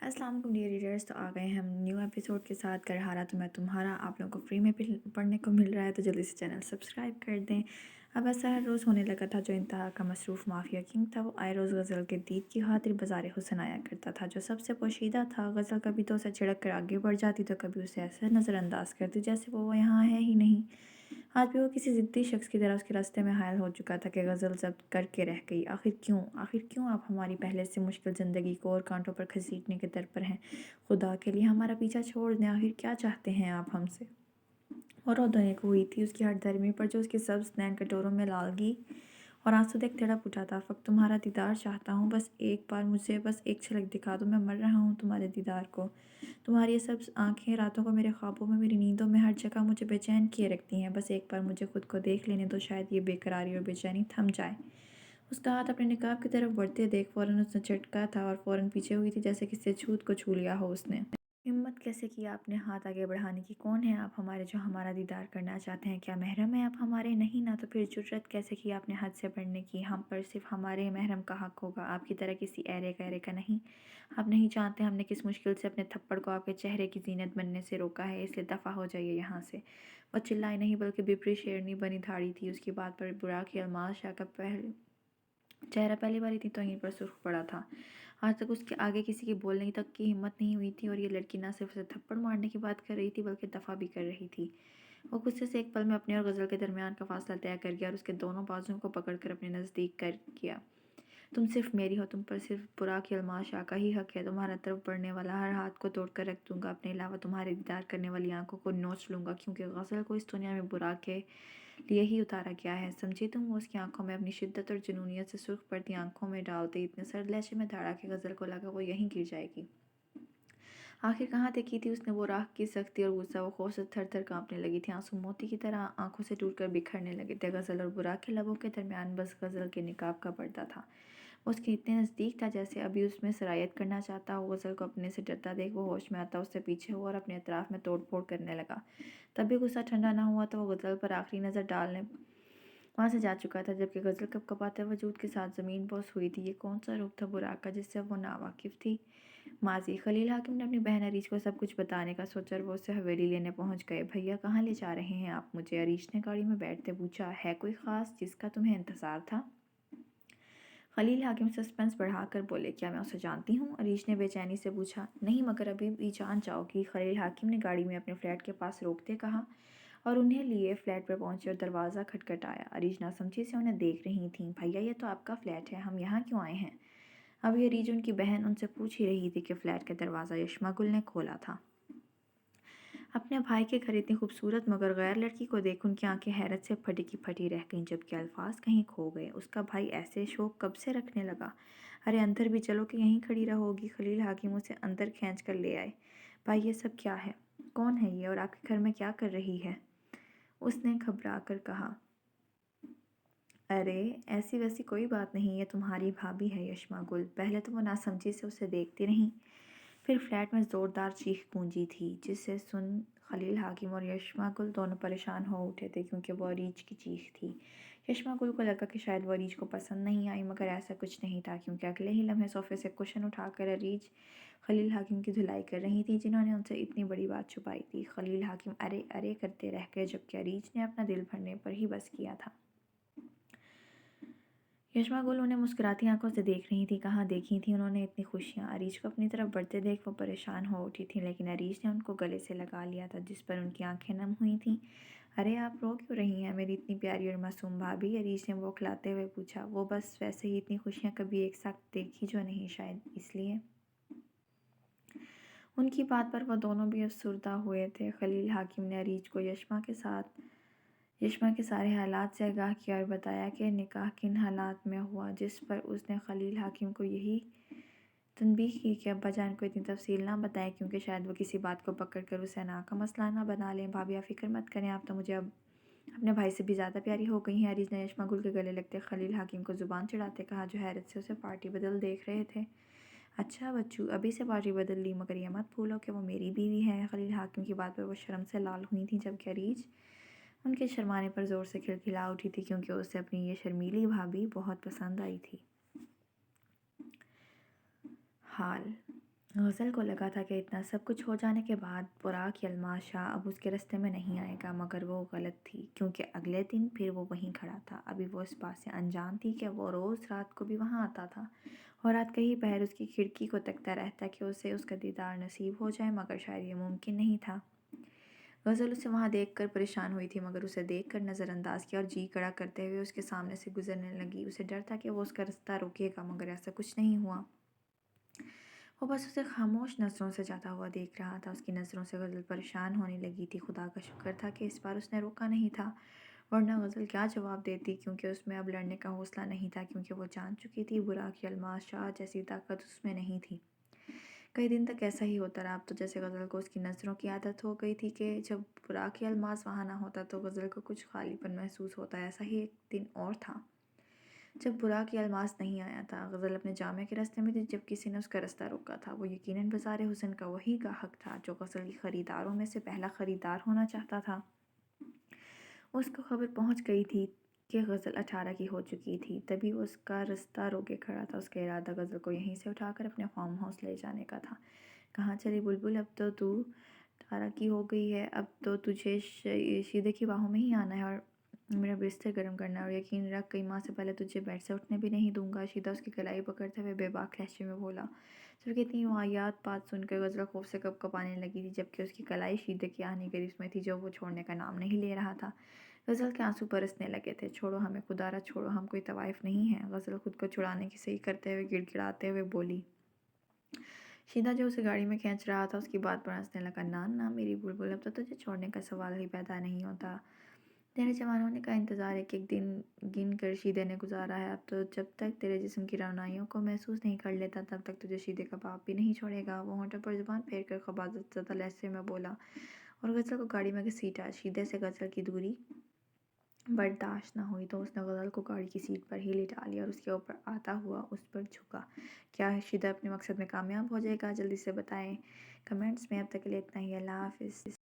अस्सलाम वालेकुम dear readers. तो आ गए हम न्यू एपिसोड के साथ। कर हारा तो मैं तुम्हारा आप लोगों को फ्री में पढ़ने को मिल रहा है, तो जल्दी से चैनल सब्सक्राइब कर दें। अब ऐसा हर रोज़ होने लगा था। जो इंतहा का मसरूफ़ माफिया किंग था, वो आए रोज़ गज़ल के दीद की खातिर बाज़ार हुस्न आया करता था। जो सबसे पोशीदा था, गज़ल कभी तो उसे छिड़क कर आगे बढ़ जाती, तो कभी उसे ऐसा नज़रअंदाज करती जैसे वो यहाँ है ही नहीं। आज भी वो किसी ज़िद्दी शख्स की तरह उसके रास्ते में हायल हो चुका था कि गज़ल ज़ब्त करके रह गई। आखिर क्यों आप हमारी पहले से मुश्किल ज़िंदगी को और कांटों पर घसीटने के दर पर हैं? खुदा के लिए हमारा पीछा छोड़ दें। आखिर क्या चाहते हैं आप हमसे? और रोने को हुई थी उसकी हर धर्मी पर, जो उसके सब्ज़ नैन कटोरों में लालगी और आंसू देख तड़प उठा था। फ़क़्त तुम्हारा दीदार चाहता हूँ, बस एक बार मुझे बस एक झलक दिखा दो। मैं मर रहा हूँ तुम्हारे दीदार को। तुम्हारी ये सब आँखें रातों को मेरे ख्वाबों में, मेरी नींदों में, हर जगह मुझे बेचैन किए रखती हैं। बस एक बार मुझे खुद को देख लेने दो, शायद ये बेकरारी और बेचैनी थम जाए। उसका हाथ अपने निकाब की तरफ बढ़ते देख फ़ौरन उसने झटका था और फ़ौरन पीछे हुई थी, जैसे किसी छूत को छू लिया हो उसने। हिम्मत कैसे की आपने हाथ आगे बढ़ाने की? कौन है आप हमारे जो हमारा दीदार करना चाहते हैं? क्या महरम है आप हमारे? नहीं ना। तो फिर जुर्रत कैसे की आपने हद से बढ़ने की? हम पर सिर्फ हमारे महरम का हक होगा, आपकी तरह किसी ऐरे गैरे का नहीं। आप नहीं जानते हमने किस मुश्किल से अपने थप्पड़ को आपके चेहरे की जीनत बनने से रोका है, इसलिए दफ़ा हो जाइए यहाँ से। वो चिल्लाई नहीं, बल्कि बिपरी शेरनी बनी धाड़ी थी। उसकी बात पर बुराक अलमाज शाह का चेहरा पहली बार इतनी तौहीन पर सुर्ख पड़ा था। आज तक उसके आगे किसी की बोलने तक की हिम्मत नहीं हुई थी, और ये लड़की न सिर्फ उसे थप्पड़ मारने की बात कर रही थी, बल्कि दफ़ा भी कर रही थी। वो गुस्से से एक पल में अपने और गज़ल के दरमियान का फासला तय कर गया और उसके दोनों बाजुओं को पकड़कर अपने नज़दीक कर किया। तुम सिर्फ मेरी हो, तुम पर सिर्फ बुराक अलमाज शाह का ही हक है। तुम्हारा तरफ बढ़ने वाला हर हाथ को तोड़ कर रख दूंगा, अपने अलावा तुम्हारे दीदार करने वाली आंखों को नोच लूँगा, क्योंकि गज़ल को इस दुनिया में बुराक के लिए ही उतारा गया है। समझी तुम? वो उसकी आंखों में अपनी शिद्दत और जुनूनियत से सुर्ख पड़ती आंखों में डालते इतने सर्द लहजे में धाड़ा कि गज़ल को लगा वो यहीं गिर जाएगी। आखिर कहाँ देखी थी उसने वो राह की सख्ती और गुस्सा? वो खौफ से थर थर काँपने लगी थी। आंसू मोती की तरह आंखों से टूटकर बिखरने लगे थे। गज़ल और बुराक के लबों के दरमियान बस गज़ल के निकाब का पर्दा था। वो उसके इतने नज़दीक था जैसे अभी उसमें सरायत करना चाहता हो। गज़ल को अपने से डरता देख वो होश में आता उससे पीछे हुआ और अपने अतराफ़ में तोड़ फोड़ करने लगा। तब भी गुस्सा ठंडा ना हुआ, तो वो गज़ल पर आखिरी नज़र डालने वहाँ से जा चुका था, जबकि गज़ल कपकपाते वजूद के साथ ज़मीन बोस हुई थी। ये कौन सा रूप था बुराक का जिससे वो नावाकिफ़ थी? माजी खलील हाकिम ने अपनी बहन अरीश को सब कुछ बताने का सोचा और वो उसे हवेली लेने पहुंच गए। भैया कहाँ ले जा रहे हैं आप मुझे? अरीश ने गाड़ी में बैठते पूछा। है कोई ख़ास जिसका तुम्हें इंतज़ार था? खलील हाकिम सस्पेंस बढ़ाकर बोले। क्या मैं उसे जानती हूँ? अरीश ने बेचैनी से पूछा। नहीं, मगर अभी भी जान जाओगी, खलील हाकिम ने गाड़ी में अपने फ्लैट के पास रोकते कहा, और उन्हें लिए फ्लैट पर पहुंचे और दरवाज़ा खटखटाया। अरीश नासमझी से उन्हें देख रही थी। भैया, ये तो आपका फ्लैट है, हम यहाँ क्यों आए हैं? अब ये रीज उनकी बहन उनसे पूछ ही रही थी कि फ्लैट का दरवाज़ा यशमा गुल ने खोला था। अपने भाई के घर इतनी खूबसूरत मगर गैर लड़की को देख उनकी आंखें हैरत से फटी की फटी रह गईं, जबकि अल्फाज कहीं खो गए। उसका भाई ऐसे शौक कब से रखने लगा? अरे अंदर भी चलो कि यहीं खड़ी रहोगी? खलील हाकिम उसे अंदर खींच कर ले आए। भाई, ये सब क्या है? कौन है ये और आपके घर में क्या कर रही है? उसने घबरा कर कहा। अरे ऐसी वैसी कोई बात नहीं, ये तुम्हारी भाभी है यशमा गुल। पहले तो वो नासमझी से उसे देखती रही, फिर फ्लैट में ज़ोरदार चीख गूंजी थी, जिसे सुन खलील हाकिम और यशमा गुल दोनों परेशान हो उठे थे, क्योंकि वो अरीज की चीख थी। यशमा गुल को लगा कि शायद वो अरीज को पसंद नहीं आई, मगर ऐसा कुछ नहीं था, क्योंकि अगले ही लम्हे सोफे से कुशन उठाकर अरीज खलील हाकिम की धुलाई कर रही थी, जिन्होंने उनसे इतनी बड़ी बात छुपाई थी। खलील हाकिम अरे अरे करते रह गए, जबकि अरीज ने अपना दिल भरने पर ही बस किया था। यशमा गुल उन्हें मुस्कुराती आंखों से देख रही थी। कहाँ देखी थी उन्होंने इतनी खुशियाँ? अरीज को अपनी तरफ बढ़ते देख वो परेशान हो उठी थी, लेकिन अरीज ने उनको गले से लगा लिया था, जिस पर उनकी आंखें नम हुई थीं। अरे आप रो क्यों रही हैं मेरी इतनी प्यारी और मासूम भाभी? अरीज ने वो खिलाते हुए पूछा। वो बस वैसे ही, इतनी खुशियाँ कभी एक साथ देखी जो नहीं, शायद इसलिए। उनकी बात पर वो दोनों भी अफसरदा हुए थे। खलील हाकिम ने अरीज को यशमा के सारे हालात से आगाह किया और बताया कि निकाह किन हालात में हुआ, जिस पर उसने खलील हाकिम को यही तनबीह की कि अब्बा जान को इतनी तफसील ना बताएं, क्योंकि शायद वो किसी बात को पकड़ कर उसे ना का मसला ना बना लें। भाभी आप फिक्र मत करें, आप तो मुझे अब अपने भाई से भी ज़्यादा प्यारी हो गई हैं। अरीज ने यशमा गुल के गले लगते खलील हाकिम को ज़ुबान चढ़ाते कहा, जो हैरत से उसे पार्टी बदल देख रहे थे। अच्छा बच्चू, अभी से पार्टी बदल ली, मगर ये मत भूलो कि वो मेरी बीवी है। खलील हाकिम की बात पर वो शर्म से लाल हुई थी, जबकि अरीज उनके शर्माने पर ज़ोर से खिलखिला उठी थी, क्योंकि उसे अपनी ये शर्मीली भाभी बहुत पसंद आई थी। हाल غزل کو لگا تھا کہ اتنا سب کچھ ہو جانے کے بعد براق یلماز شاہ اب اس کے راستے میں نہیں آئے گا، مگر وہ غلط تھی، کیونکہ اگلے دن پھر وہ وہیں کھڑا تھا۔ ابھی وہ اس بات سے انجان تھی کہ وہ روز رات کو بھی وہاں آتا تھا اور رات کئی پہر اس کی کھڑکی کو تکتا رہتا کہ اسے اس کا دیدار نصیب ہو جائے، مگر شاید یہ ممکن نہیں تھا۔ غزل اسے وہاں دیکھ کر پریشان ہوئی تھی، مگر اسے دیکھ کر نظر انداز کیا اور جی کڑا کرتے ہوئے اس کے سامنے سے گزرنے لگی۔ اسے ڈر تھا کہ وہ اس کا رستہ روکے گا، مگر ایسا کچھ نہیں ہوا۔ وہ بس اسے خاموش نظروں سے جاتا ہوا دیکھ رہا تھا۔ اس کی نظروں سے غزل پریشان ہونے لگی تھی۔ خدا کا شکر تھا کہ اس بار اس نے روکا نہیں تھا، ورنہ غزل کیا جواب دیتی، کیونکہ اس میں اب لڑنے کا حوصلہ نہیں تھا، کیونکہ وہ جان چکی تھی براق یلماز شاہ جیسی طاقت اس میں نہیں تھی۔ کئی دن تک ایسا ہی ہوتا رہا۔ اب تو جیسے غزل کو اس کی نظروں کی عادت ہو گئی تھی کہ جب براق یلماز وہاں نہ ہوتا تو غزل کو کچھ خالی پن محسوس ہوتا۔ ایسا ہی ایک دن اور تھا جب براق یلماز نہیں آیا تھا۔ غزل اپنے جامع کے راستے میں تھی جب کسی نے اس کا رستہ روکا تھا۔ وہ یقیناً بازار حسن کا وہی گاہک تھا جو غزل کی خریداروں میں سے پہلا خریدار ہونا چاہتا تھا۔ اس کو خبر پہنچ گئی تھی کہ غزل 18 کی ہو چکی تھی، تبھی وہ اس کا رستہ روکے کھڑا تھا۔ اس کا ارادہ غزل کو یہیں سے اٹھا کر اپنے فارم ہاؤس لے جانے کا تھا۔ کہاں چلی بلبل، اب تو 18 کی ہو گئی ہے، اب تو تجھے شیدے کی باہوں میں ہی آنا ہے اور میرا بستر گرم کرنا ہے، اور یقین رکھ کئی ماہ سے پہلے تجھے بیڈ سے اٹھنے بھی نہیں دوں گا۔ شیدہ اس کی کلائی پکڑتے ہوئے بے باک لہجے میں بولا۔ صرف اتنی واہیات بات سن کر غزل خوف سے کپ کپانے لگی تھی، جبکہ اس کی کلائی شیدے کی آہنی قریب میں تھی جو وہ چھوڑنے کا نام نہیں لے رہا تھا۔ غزل کے آنسو برسنے لگے تھے۔ چھوڑو ہمیں خدا را چھوڑو، ہم کوئی طوائف نہیں ہیں، غزل خود کو چھڑانے کی صحیح کرتے ہوئے گڑ گڑاتے ہوئے بولی۔ شیدہ جو اسے گاڑی میں کھینچ رہا تھا اس کی بات پر ہنسنے لگا۔ نہ میری بلبل، اب تو تجھے چھوڑنے کا سوال ہی پیدا نہیں ہوتا۔ تیرے جوان ہونے کا انتظار ایک ایک دن گن کر شیدے نے گزارا ہے۔ اب تو جب تک تیرے جسم کی رونائیوں کو محسوس نہیں کر لیتا تب تک تجھے شیدے کا باپ بھی نہیں چھوڑے گا۔ وہ ہونٹوں پر زبان پھیر کر خباثت زدہ لہجے میں بولا اور غزل کو گاڑی میں گھسیٹا۔ شیدے سے غزل کی دوری برداشت نہ ہوئی تو اس نے غزل کو گاڑی کی سیٹ پر ہی لٹا لیا اور اس کے اوپر آتا ہوا اس پر جھکا۔ کیا شیدہ اپنے مقصد میں کامیاب ہو جائے گا؟ جلدی سے بتائیں کمنٹس میں۔ اب تک کے لیے اتنا ہی، اللہ حافظ۔